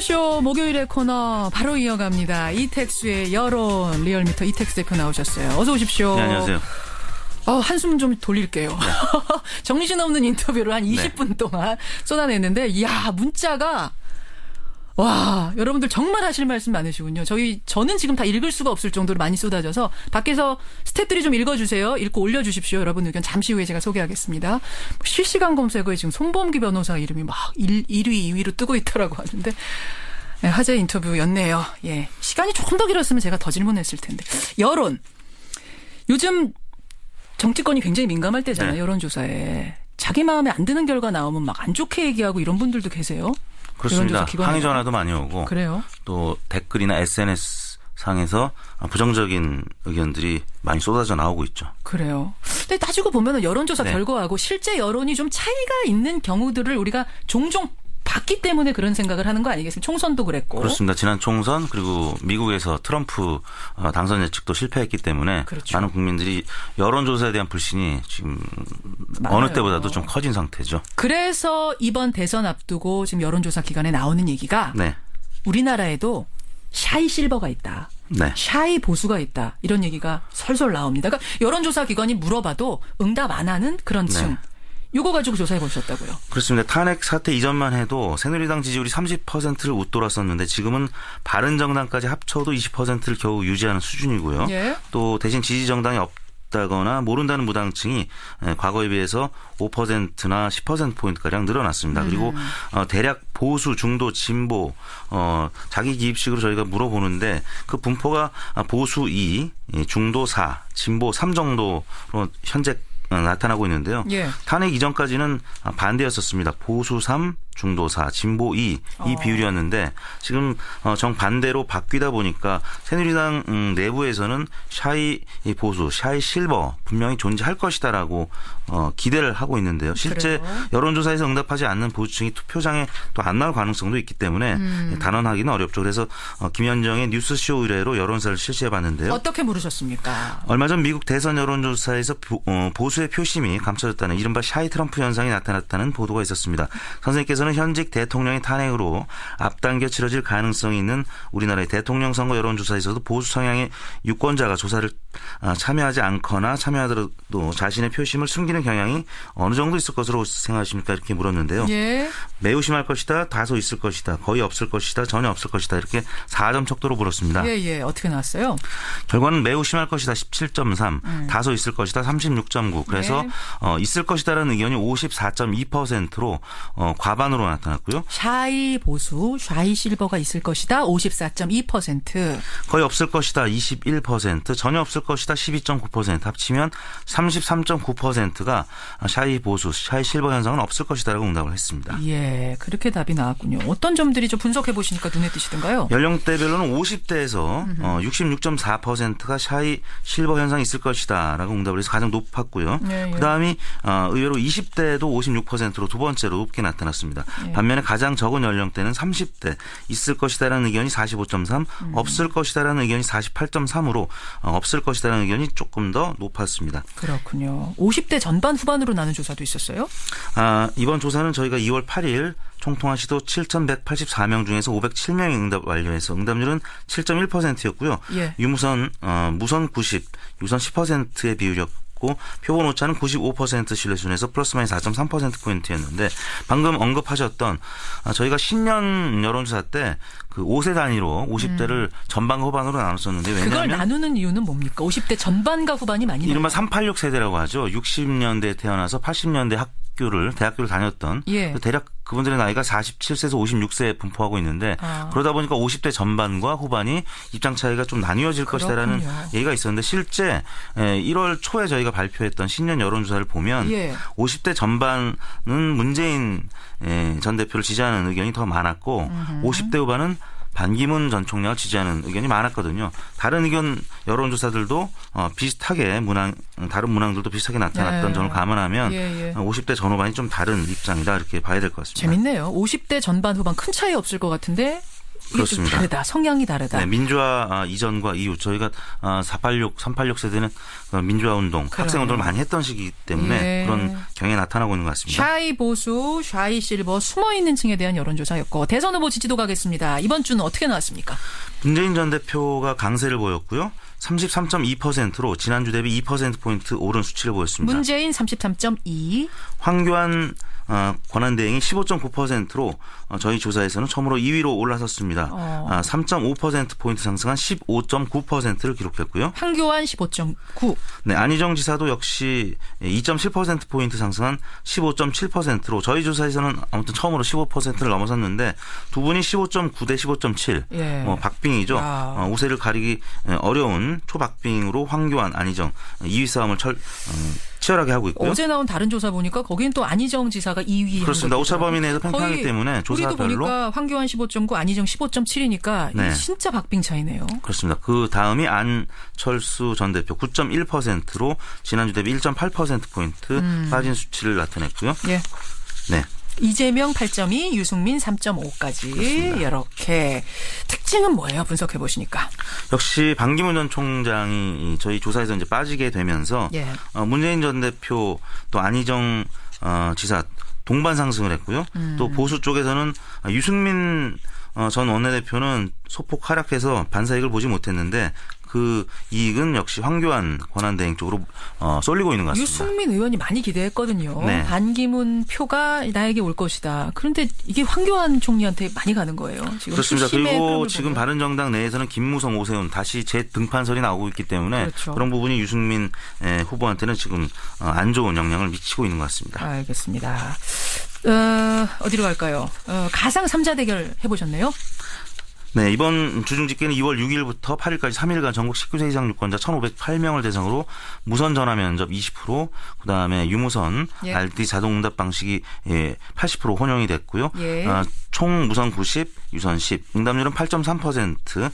라디오쇼 목요일의 코너 바로 이어갑니다. 이택수의 여론 리얼미터 이택수 대표 나오셨어요. 어서 오십시오. 네, 안녕하세요. 한숨 좀 돌릴게요. 네. 정신없는 인터뷰를 한 20분 동안 쏟아냈는데 이야 문자가 와 여러분들 정말 하실 말씀 많으시군요. 저는 지금 다 읽을 수가 없을 정도로 많이 쏟아져서 밖에서 스태프들이 좀 읽어주세요. 읽고 올려주십시오. 여러분 의견 잠시 후에 제가 소개하겠습니다. 실시간 검색어에 지금 송범기 변호사 이름이 막 1위 2위로 뜨고 있더라고 하는데 네, 화제 인터뷰였네요. 예, 시간이 조금 더 길었으면 제가 더 질문했을 텐데. 여론 요즘 정치권이 굉장히 민감할 때잖아요. 네. 여론조사에 자기 마음에 안 드는 결과 나오면 막 안 좋게 얘기하고 이런 분들도 계세요. 그렇습니다. 항의 전화도 많이 오고 그래요? 또 댓글이나 SNS 상에서 부정적인 의견들이 많이 쏟아져 나오고 있죠. 그래요. 근데 따지고 보면 여론조사 결과하고 실제 여론이 좀 차이가 있는 경우들을 우리가 종종 봤기 때문에 그런 생각을 하는 거 아니겠습니까? 총선도 그랬고. 그렇습니다. 지난 총선 그리고 미국에서 트럼프 당선 예측도 실패했기 때문에 그렇죠. 많은 국민들이 여론조사에 대한 불신이 지금 많아요. 어느 때보다도 좀 커진 상태죠. 그래서 이번 대선 앞두고 지금 여론조사 기간에 나오는 얘기가 우리나라에도 샤이 실버가 있다. 샤이 보수가 있다. 이런 얘기가 설설 나옵니다. 그러니까 여론조사 기관이 물어봐도 응답 안 하는 그런 층. 이거 가지고 조사해 보셨다고요? 그렇습니다. 탄핵 사태 이전만 해도 새누리당 지지율이 30%를 웃돌았었는데 지금은 바른정당까지 합쳐도 20%를 겨우 유지하는 수준이고요. 또 대신 지지정당이 없다거나 모른다는 무당층이 과거에 비해서 5%나 10%포인트가량 늘어났습니다. 그리고 대략 보수, 중도, 진보 자기 기입식으로 저희가 물어보는데 그 분포가 보수 2, 중도 4, 진보 3 정도로 현재 나타나고 있는데요. 탄핵 이전까지는 반대였었습니다. 보수 3, 중도 4, 진보 2 이 비율이었는데 지금 정반대로 바뀌다 보니까 새누리당 내부에서는 샤이 보수, 샤이 실버 분명히 존재할 것이다라고 기대를 하고 있는데요. 실제 여론조사에서 응답하지 않는 보수층이 투표장에 또 안 나올 가능성도 있기 때문에 단언하기는 어렵죠. 그래서 김현정의 뉴스쇼 의뢰로 여론조사를 실시해 봤는데요. 어떻게 물으셨습니까? 얼마 전 미국 대선 여론조사에서 보수의 표심이 감춰졌다는 이른바 샤이 트럼프 현상이 나타났다는 보도가 있었습니다. 선생님께서는 현직 대통령의 탄핵으로 앞당겨 치러질 가능성이 있는 우리나라의 대통령 선거 여론조사에서도 보수 성향의 유권자가 조사를 참여하지 않거나 참여하더라도 자신의 표심을 숨기는 경향이 어느 정도 있을 것으로 생각하십니까? 이렇게 물었는데요. 매우 심할 것이다, 다소 있을 것이다, 거의 없을 것이다, 전혀 없을 것이다 이렇게 4점 척도로 물었습니다. 어떻게 나왔어요? 결과는 매우 심할 것이다 17.3, 다소 있을 것이다 36.9. 그래서 있을 것이다라는 의견이 54.2%로 과반으로 나타났고요. 샤이 보수, 샤이 실버가 있을 것이다 54.2%. 거의 없을 것이다 21%, 전혀 없을 것이다 12.9%, 합치면 33.9%가 샤이 보수, 샤이 실버 현상은 없을 것이다라고 응답을 했습니다. 예, 그렇게 답이 나왔군요. 어떤 점들이 좀 분석해 보시니까 눈에 띄시던가요? 연령대별로는 50대에서 66.4%가 샤이 실버 현상이 있을 것이다라고 응답을 해서 가장 높았고요. 그다음이 의외로 20대도 56%로 두 번째로 높게 나타났습니다. 반면에 가장 적은 연령대는 30대 있을 것이다라는 의견이 45.3, 없을 것이다라는 의견이 48.3으로 없을 것이다라는 의견이 조금 더 높았습니다. 그렇군요. 50대 전반 후반으로 나눈 조사도 있었어요? 이번 조사는 저희가 2월 8일 총통합 시도 7,184명 중에서 507명이 응답 완료해서 응답률은 7.1%였고요. 유무선, 무선 90, 유선 10%의 비율이었고 표본 오차는 95% 신뢰 수준에서 플러스 마이너스 4.3%포인트였는데 방금 언급하셨던 저희가 신년 여론조사 때 그 5세 단위로 50대를 전반과 후반으로 나눴었는데 왜냐하면 그걸 나누는 이유는 뭡니까? 50대 전반과 후반이 많이 이른바 386 세대라고 하죠. 60년대에 태어나서 80년대 대학교를 다녔던 대략 그분들의 나이가 47세에서 56세에 분포하고 있는데 그러다 보니까 50대 전반과 후반이 입장 차이가 좀 나뉘어질 것이다라는 얘기가 있었는데 실제 1월 초에 저희가 발표했던 신년 여론조사를 보면 50대 전반은 문재인 전 대표를 지지하는 의견이 더 많았고 50대 후반은 반기문 전 총장을 지지하는 의견이 많았거든요. 다른 의견 여론조사들도 비슷하게 다른 문항들도 비슷하게 나타났던 점을 감안하면 50대 전후반이 좀 다른 입장이다 이렇게 봐야 될 것 같습니다. 재밌네요. 50대 전반 후반 큰 차이 없을 것 같은데 이게 좀 다르다. 성향이 다르다. 네, 민주화 이전과 이후 저희가 386 세대는 민주화 운동, 학생 운동을 많이 했던 시기이기 때문에 그런 경향이 나타나고 있는 것 같습니다. 샤이 보수, 샤이 실버, 숨어있는 층에 대한 여론조사였고 대선 후보 지지도 가겠습니다. 이번 주는 어떻게 나왔습니까? 문재인 전 대표가 강세를 보였고요. 33.2%로 지난주 대비 2%포인트 오른 수치를 보였습니다. 문재인 33.2. 황교안 권한대행이 15.9%로 저희 조사에서는 처음으로 2위로 올라섰습니다. 3.5%포인트 상승한 15.9%를 기록했고요. 황교안 15.9. 네, 안희정 지사도 역시 2.7%포인트 상승한 15.7%로 저희 조사에서는 아무튼 처음으로 15%를 넘어섰는데 두 분이 15.9 대 15.7. 예. 박빙이죠. 우세를 가리기 어려운 초박빙으로 황교안, 안희정 2위 싸움을 치열하게 하고 있고요. 어제 나온 다른 조사 보니까 거긴 또 안희정 지사가 2위. 그렇습니다. 오차범위 내에서 팽팽하기 때문에 조사별로. 우리도 보니까 황교안 15.9, 안희정 15.7이니까 네. 이게 진짜 박빙 차이네요. 그렇습니다. 그 다음이 안철수 전 대표 9.1%로 지난주 대비 1.8%포인트 빠진 수치를 나타냈고요. 예. 네. 이재명 8.2, 유승민 3.5까지 그렇습니다. 이렇게 특징은 뭐예요? 분석해 보시니까. 역시 반기문 전 총장이 저희 조사에서 이제 빠지게 되면서 예. 문재인 전 대표 또 안희정 지사 동반 상승을 했고요. 또 보수 쪽에서는 유승민 전 원내대표는 소폭 하락해서 반사이익을 보지 못했는데 그 이익은 역시 황교안 권한대행 쪽으로 쏠리고 있는 것 같습니다. 유승민 의원이 많이 기대했거든요. 네. 반기문 표가 나에게 올 것이다. 그런데 이게 황교안 총리한테 많이 가는 거예요. 지금 그렇습니다. 그리고 지금 바른정당 내에서는 김무성, 오세훈 다시 재등판설이 나오고 있기 때문에 그렇죠. 그런 부분이 유승민 후보한테는 지금 안 좋은 영향을 미치고 있는 것 같습니다. 알겠습니다. 어디로 갈까요? 가상 3자 대결 해보셨네요? 네, 이번 주중집계는 2월 6일부터 8일까지 3일간 전국 19세 이상 유권자 1,508명을 대상으로 무선 전화 면접 20%, 그다음에 유무선 예. RT 자동응답 방식이 80% 혼용이 됐고요. 예. 총 무선 90, 유선 10, 응답률은 8.3%,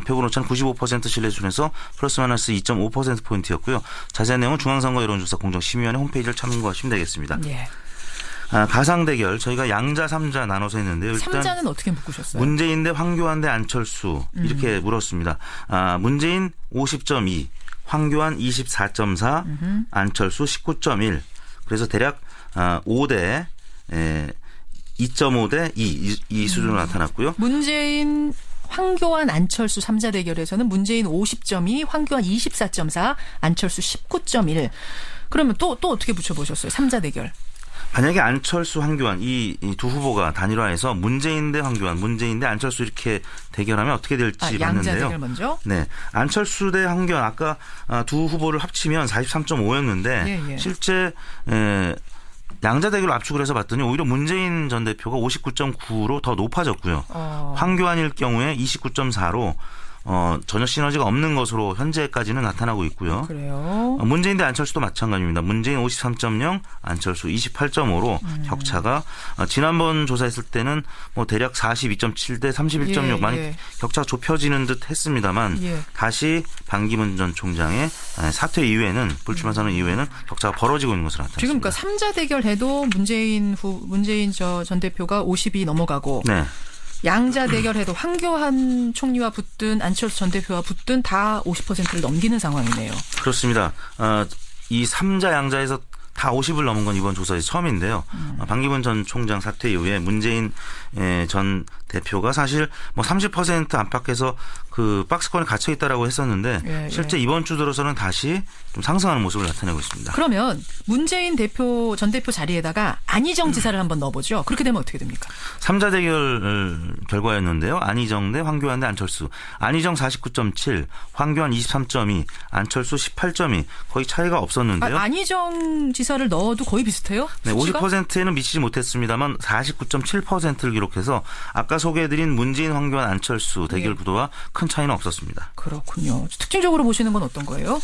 표본 오차는 95% 신뢰 수준에서 플러스 마이너스 2.5%포인트였고요. 자세한 내용은 중앙선거 여론조사 공정심의위원회 홈페이지를 참고하시면 되겠습니다. 예. 가상 대결 저희가 양자 3자 나눠서 했는데요. 일단 3자는 어떻게 묶으셨어요? 문재인 대 황교안 대 안철수 이렇게 물었습니다. 문재인 50.2, 황교안 24.4, 안철수 19.1. 그래서 대략 5대 2.5 대 2 이 수준으로 나타났고요. 문재인 황교안 안철수 3자 대결에서는 문재인 50.2, 황교안 24.4, 안철수 19.1. 그러면 또 어떻게 붙여보셨어요? 3자 대결. 만약에 안철수, 황교안 이 두 후보가 단일화해서 문재인 대 황교안, 문재인 대 안철수 이렇게 대결하면 어떻게 될지 봤는데요. 양자 대결 먼저. 네, 안철수 대 황교안 아까 두 후보를 합치면 43.5였는데 실제 양자 대결로 압축을 해서 봤더니 오히려 문재인 전 대표가 59.9로 더 높아졌고요. 황교안일 경우에 29.4로 전혀 시너지가 없는 것으로 현재까지는 나타나고 있고요. 그래요. 문재인 대 안철수도 마찬가지입니다. 문재인 53.0, 안철수 28.5로 격차가 지난번 조사했을 때는 뭐 대략 42.7 대 31.6 많이 격차가 좁혀지는 듯 했습니다만 다시 반기문 전 총장의 사퇴 이후에는 불출마 선언 이후에는 격차가 벌어지고 있는 것으로 나타났습니다. 지금 그러니까 3자 대결해도 문재인 전 대표가 50이 넘어가고 네. 양자 대결해도 황교안 총리와 붙든 안철수 전 대표와 붙든 다 50%를 넘기는 상황이네요. 그렇습니다. 이 3자 양자에서 다 50을 넘은 건 이번 조사에서 처음인데요. 반기문 전 총장 사퇴 이후에 문재인 전 대표가 사실 뭐 30% 안팎에서 그 박스권에 갇혀 있다라고 했었는데 실제 이번 주 들어서는 다시 좀 상승하는 모습을 나타내고 있습니다. 그러면 문재인 전 대표 자리에다가 안희정 지사를 한번 넣어보죠. 그렇게 되면 어떻게 됩니까? 3자 대결 결과였는데요. 안희정 대 황교안 대 안철수. 안희정 49.7, 황교안 23.2, 안철수 18.2. 거의 차이가 없었는데요. 안희정 지사를 넣어도 거의 비슷해요? 네, 50%에는 미치지 못했습니다만 49.7%를 기록해서 아까 소개해드린 문재인, 황교안, 안철수 대결 구도와 큰 차이는 없었습니다. 그렇군요. 특징적으로 보시는 건 어떤 거예요?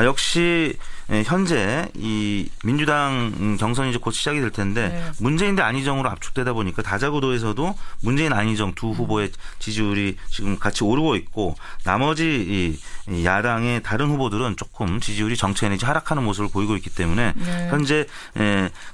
역시 현재 이 민주당 경선이 이제 곧 시작이 될 텐데 문재인 대 안희정으로 압축되다 보니까 다자구도에서도 문재인, 안희정 두 후보의 지지율이 지금 같이 오르고 있고 나머지 야당의 다른 후보들은 조금 지지율이 정체 내지 하락하는 모습을 보이고 있기 때문에 네. 현재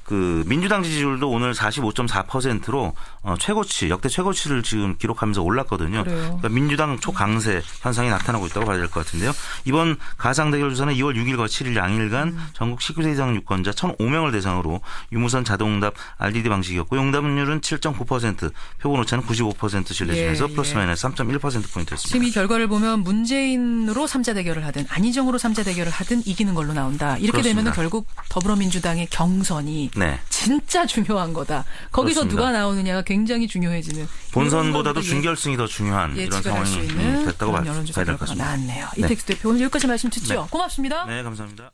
그 민주당 지지율도 오늘 45.4%로 최고치 역대 최고치를 지금 기록하면서 올랐거든요. 그러니까 민주당 초강세 현상이 나타나고 있다고 봐야 될 것 같은데요. 이번 가상 대결 조사는 2월 6일과 7일 양일간 전국 19세 이상 유권자 1,005명을 대상으로 유무선 자동응답 RDD 방식이었고 용답률은 7.9%, 표본 오차는 95% 신뢰심에서 플러스 마이너스 3.1%포인트였습니다. 지금 이 결과를 보면 문재인으로 3자 대결을 하든 안희정으로 3자 대결을 하든 이기는 걸로 나온다. 이렇게 되면 결국 더불어민주당의 경선이 네. 진짜 중요한 거다. 거기서 그렇습니다. 누가 나오느냐가 굉장히 중요해지는. 본선보다도 준결승이 더 중요한 이런 상황이 됐다고 봐야 될 것 같습니다. 나왔네요. 이택수 대표 오늘 여기까지 말씀 듣죠. 네. 고맙습니다. 네, 감사합니다.